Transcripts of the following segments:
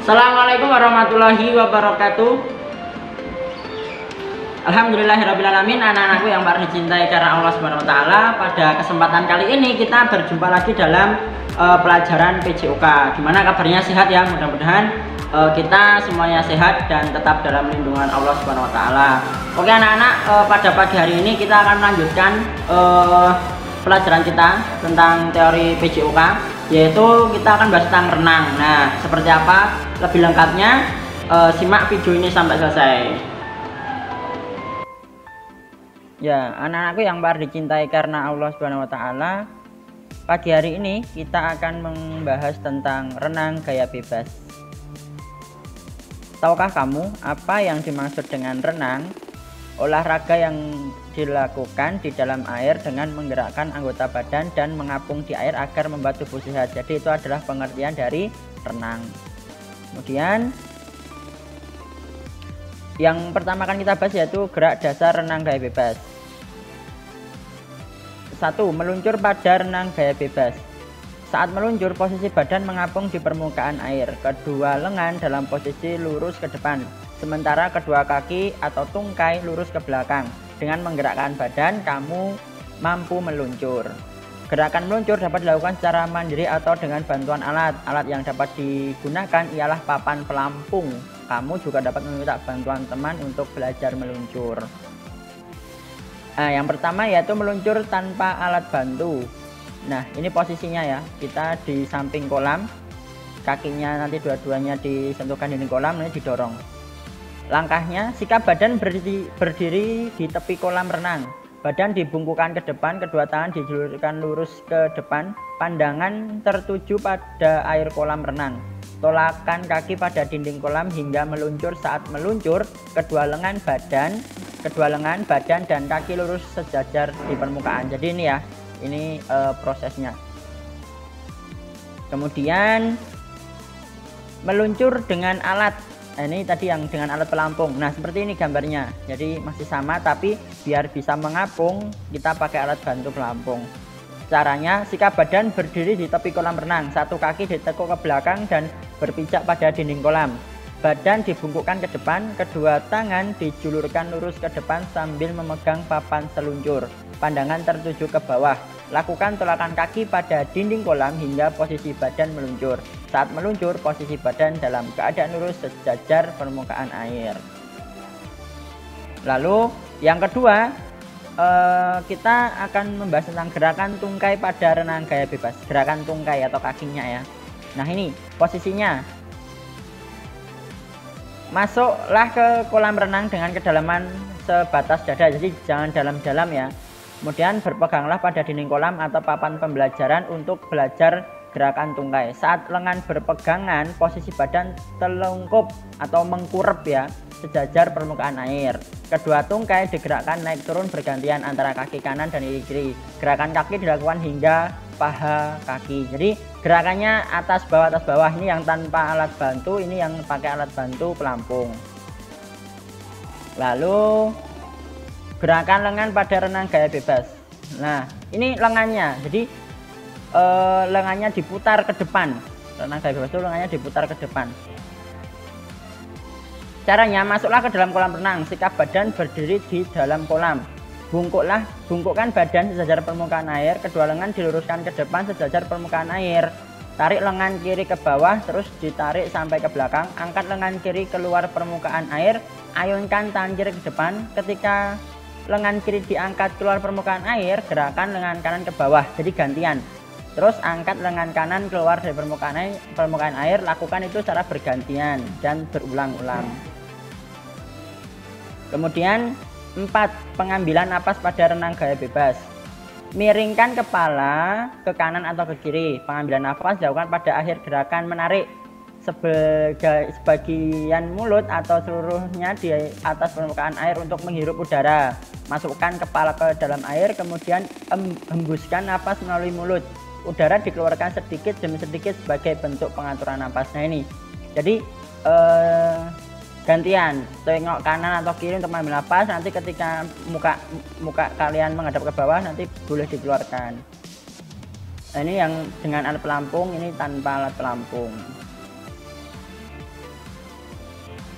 Assalamualaikum warahmatullahi wabarakatuh. Alhamdulillahirrabbilalamin, anak-anakku yang paling dicintai karena Allah Subhanahu wa Ta'ala. Pada kesempatan kali ini kita berjumpa lagi dalam pelajaran PJOK. Gimana kabarnya, sehat ya? Mudah-mudahan kita semuanya sehat dan tetap dalam lindungan Allah Subhanahu wa Ta'ala. Oke anak-anak, pada pagi hari ini kita akan melanjutkan pelajaran kita tentang teori PJOK, yaitu kita akan bahas tentang renang. Nah, seperti apa lebih lengkapnya, simak video ini sampai selesai. Ya, anak-anakku yang paling dicintai karena Allah Subhanahu wa Ta'ala, pagi hari ini kita akan membahas tentang renang gaya bebas. Tahukah kamu apa yang dimaksud dengan renang? Olahraga yang dilakukan di dalam air dengan menggerakkan anggota badan dan mengapung di air agar membuat tubuh sehat. Jadi itu adalah pengertian dari renang. Kemudian yang pertama akan kita bahas yaitu gerak dasar renang gaya bebas. 1. Meluncur pada renang gaya bebas. Saat meluncur, posisi badan mengapung di permukaan air. Kedua lengan dalam posisi lurus ke depan, sementara kedua kaki atau tungkai lurus ke belakang. Dengan menggerakkan badan, kamu mampu meluncur. Gerakan meluncur dapat dilakukan secara mandiri atau dengan bantuan alat. Alat yang dapat digunakan ialah papan pelampung. Kamu juga dapat meminta bantuan teman untuk belajar meluncur. Nah, yang pertama yaitu meluncur tanpa alat bantu. Nah, ini posisinya ya, kita di samping kolam, kakinya nanti dua-duanya disentuhkan dinding kolam, nanti didorong. Langkahnya, sikap badan berdiri di tepi kolam renang. Badan dibungkukkan ke depan, kedua tangan dijulurkan lurus ke depan, pandangan tertuju pada air kolam renang. Tolakkan kaki pada dinding kolam hingga meluncur. Saat meluncur, kedua lengan, badan, dan kaki lurus sejajar di permukaan. Jadi ini ya, ini prosesnya. Kemudian meluncur dengan alat. Nah, ini tadi yang dengan alat pelampung. Nah, seperti ini gambarnya. Jadi masih sama, tapi biar bisa mengapung kita pakai alat bantu pelampung. Caranya, sikap badan berdiri di tepi kolam renang. Satu kaki ditekuk ke belakang dan berpijak pada dinding kolam. Badan dibungkukkan ke depan, kedua tangan dijulurkan lurus ke depan sambil memegang papan seluncur. Pandangan tertuju ke bawah. Lakukan tolakan kaki pada dinding kolam hingga posisi badan meluncur. Saat meluncur, posisi badan dalam keadaan lurus sejajar permukaan air. Lalu yang kedua, kita akan membahas tentang gerakan tungkai pada renang gaya bebas. Gerakan tungkai atau kakinya ya. Nah, ini posisinya. Masuklah ke kolam renang dengan kedalaman sebatas dada, jadi jangan dalam-dalam ya. Kemudian berpeganglah pada dinding kolam atau papan pembelajaran untuk belajar gerakan tungkai. Saat lengan berpegangan, posisi badan telungkup atau mengkurep ya, sejajar permukaan air. Kedua tungkai digerakkan naik turun bergantian antara kaki kanan dan kiri. Gerakan kaki dilakukan hingga paha kaki. Jadi gerakannya atas bawah. Ini yang tanpa alat bantu, ini yang pakai alat bantu pelampung. Lalu gerakan lengan pada renang gaya bebas. Nah, ini lengannya. Jadi lengannya diputar ke depan. Renang gaya bebas itu lengannya diputar ke depan. Caranya, masuklah ke dalam kolam renang. Sikap badan berdiri di dalam kolam. Bungkukkan badan sejajar permukaan air. Kedua lengan diluruskan ke depan sejajar permukaan air. Tarik lengan kiri ke bawah, terus ditarik sampai ke belakang. Angkat lengan kiri keluar permukaan air. Ayunkan tangan kiri ke depan. Ketika lengan kiri diangkat keluar permukaan air, gerakan lengan kanan ke bawah. Jadi gantian. Terus angkat lengan kanan keluar dari permukaan air. Lakukan itu secara bergantian dan berulang-ulang. Kemudian 4. Pengambilan napas pada renang gaya bebas. Miringkan kepala ke kanan atau ke kiri. Pengambilan nafas dilakukan pada akhir gerakan menarik sebagian mulut atau seluruhnya di atas permukaan air untuk menghirup udara. Masukkan kepala ke dalam air, kemudian hembuskan napas melalui mulut. Udara dikeluarkan sedikit demi sedikit sebagai bentuk pengaturan napas. Nah, ini jadi gantian, tengok kanan atau kiri untuk mengambil napas. Nanti ketika muka kalian menghadap ke bawah, nanti boleh dikeluarkan. Nah, ini yang dengan alat pelampung, ini tanpa alat pelampung.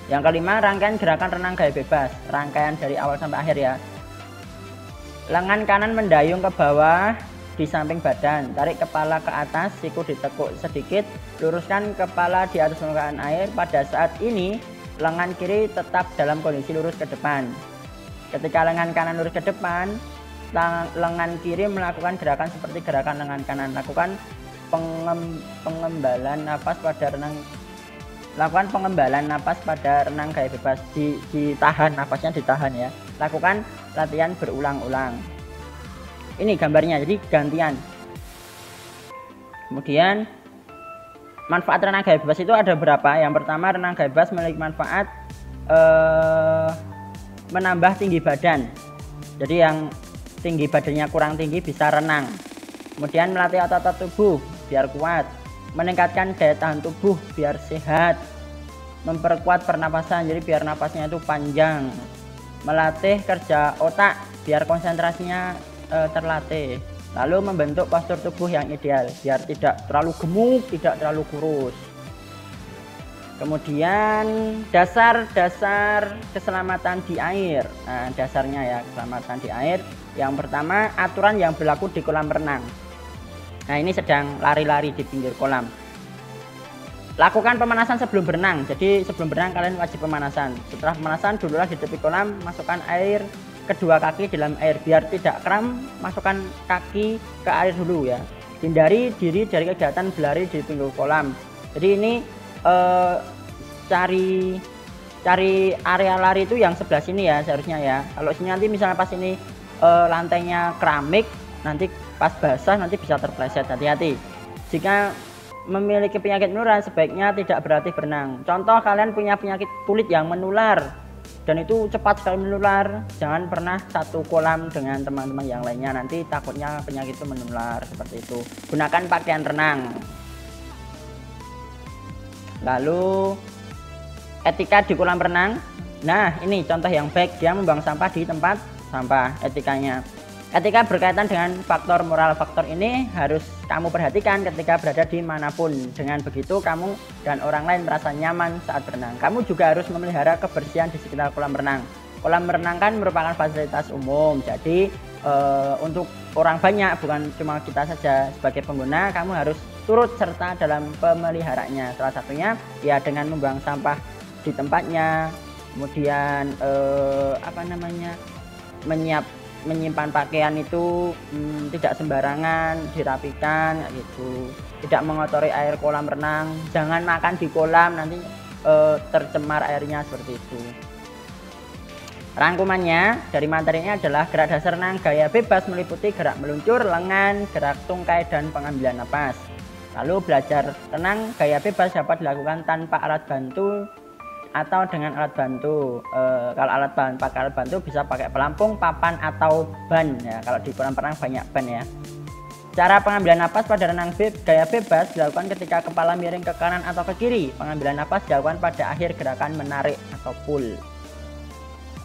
Yang kelima, rangkaian gerakan renang gaya bebas, rangkaian dari awal sampai akhir ya. Lengan kanan mendayung ke bawah di samping badan, tarik kepala ke atas, siku ditekuk sedikit, luruskan kepala di atas permukaan air. Pada saat ini lengan kiri tetap dalam kondisi lurus ke depan. Ketika lengan kanan lurus ke depan, lengan kiri melakukan gerakan seperti gerakan lengan kanan. Lakukan pengembalan napas pada renang. Lakukan pengembalan napas pada renang gaya bebas. Ditahan, napasnya ditahan ya. Lakukan latihan berulang-ulang. Ini gambarnya, jadi gantian. Kemudian manfaat renang gaya bebas itu ada berapa? Yang pertama, renang gaya bebas memiliki manfaat menambah tinggi badan. Jadi yang tinggi badannya kurang tinggi bisa renang. Kemudian melatih otot tubuh biar kuat, meningkatkan daya tahan tubuh biar sehat, memperkuat pernapasan jadi biar napasnya itu panjang, melatih kerja otak biar konsentrasinya terlatih, lalu membentuk postur tubuh yang ideal biar tidak terlalu gemuk, tidak terlalu kurus. Kemudian dasar-dasar keselamatan di air. Nah, dasarnya ya keselamatan di air. Yang pertama, aturan yang berlaku di kolam renang. Nah, ini sedang lari-lari di pinggir kolam. Lakukan pemanasan sebelum berenang. Jadi sebelum berenang kalian wajib pemanasan. Setelah pemanasan, dululah di tepi kolam masukkan air, kedua kaki dalam air biar tidak kram. Masukkan kaki ke air dulu ya. Hindari diri dari kegiatan berlari di pinggir kolam. Jadi ini cari area lari itu yang sebelah sini ya seharusnya ya. Kalau sini nanti misalnya pas ini lantainya keramik, nanti pas basah nanti bisa terpleset, hati-hati. Jika memiliki penyakit menular sebaiknya tidak berlatih berenang. Contoh, kalian punya penyakit kulit yang menular dan itu cepat sekali menular, jangan pernah satu kolam dengan teman-teman yang lainnya, nanti takutnya penyakit itu menular seperti itu. Gunakan pakaian renang. Lalu etika di kolam renang. Nah, ini contoh yang baik, dia membuang sampah di tempat sampah. Etika berkaitan dengan faktor moral. Faktor ini harus kamu perhatikan ketika berada di manapun. Dengan begitu kamu dan orang lain merasa nyaman saat berenang. Kamu juga harus memelihara kebersihan di sekitar kolam renang. Kolam renang kan merupakan fasilitas umum, jadi untuk orang banyak, bukan cuma kita saja sebagai pengguna. Kamu harus turut serta dalam pemeliharaannya. Salah satunya ya dengan membuang sampah di tempatnya, kemudian menyimpan pakaian itu tidak sembarangan, dirapikan gitu, tidak mengotori air kolam renang, jangan makan di kolam nanti tercemar airnya seperti itu. Rangkumannya dari materi ini adalah gerak dasar renang gaya bebas meliputi gerak meluncur, lengan, gerak tungkai, dan pengambilan napas. Lalu belajar renang gaya bebas dapat dilakukan tanpa alat bantu atau dengan alat bantu. Kalau pakai alat bantu bisa pakai pelampung, papan, atau ban ya. Kalau di kolam renang banyak ban ya. Cara pengambilan napas pada renang gaya bebas dilakukan ketika kepala miring ke kanan atau ke kiri. Pengambilan napas dilakukan pada akhir gerakan menarik atau pull.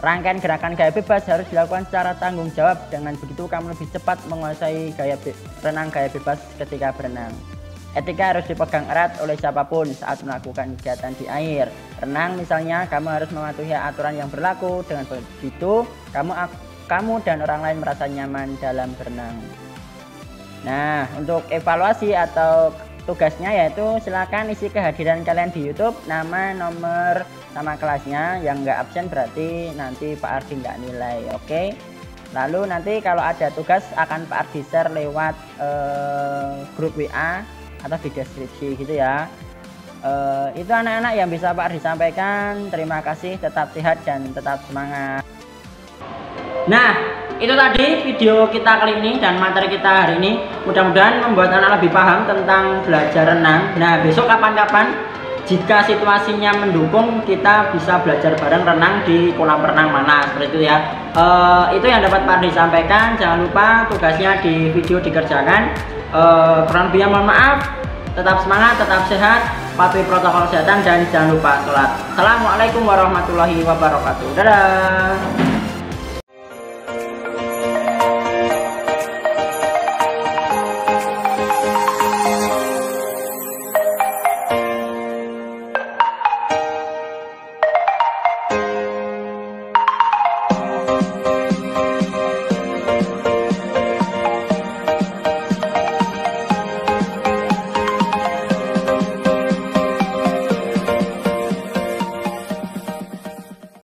Rangkaian gerakan gaya bebas harus dilakukan secara tanggung jawab. Dengan begitu kamu lebih cepat menguasai renang gaya bebas ketika berenang. Etika harus dipegang erat oleh siapapun saat melakukan kegiatan di air. Renang misalnya, kamu harus mematuhi aturan yang berlaku. Dengan begitu, kamu dan orang lain merasa nyaman dalam berenang. Nah, untuk evaluasi atau tugasnya yaitu silakan isi kehadiran kalian di YouTube, nama, nomor, sama kelasnya. Yang nggak absen berarti nanti Pak Ardi nggak nilai, oke? Lalu nanti kalau ada tugas akan Pak Ardi share lewat grup WA atau di deskripsi gitu ya. Itu anak-anak yang bisa Pak Ardi sampaikan. Terima kasih, tetap sehat dan tetap semangat. Nah, itu tadi video kita kali ini dan materi kita hari ini. Mudah-mudahan membuat anak lebih paham tentang belajar renang. Nah, besok kapan-kapan jika situasinya mendukung, kita bisa belajar bareng renang di kolam renang mana, seperti itu ya. Itu yang dapat Pak Ardi sampaikan. Jangan lupa tugasnya di video dikerjakan. Kurang lebihnya mohon maaf. Tetap semangat, tetap sehat, patuhi protokol kesehatan, dan jangan lupa sholat. Assalamualaikum warahmatullahi wabarakatuh. Dadah.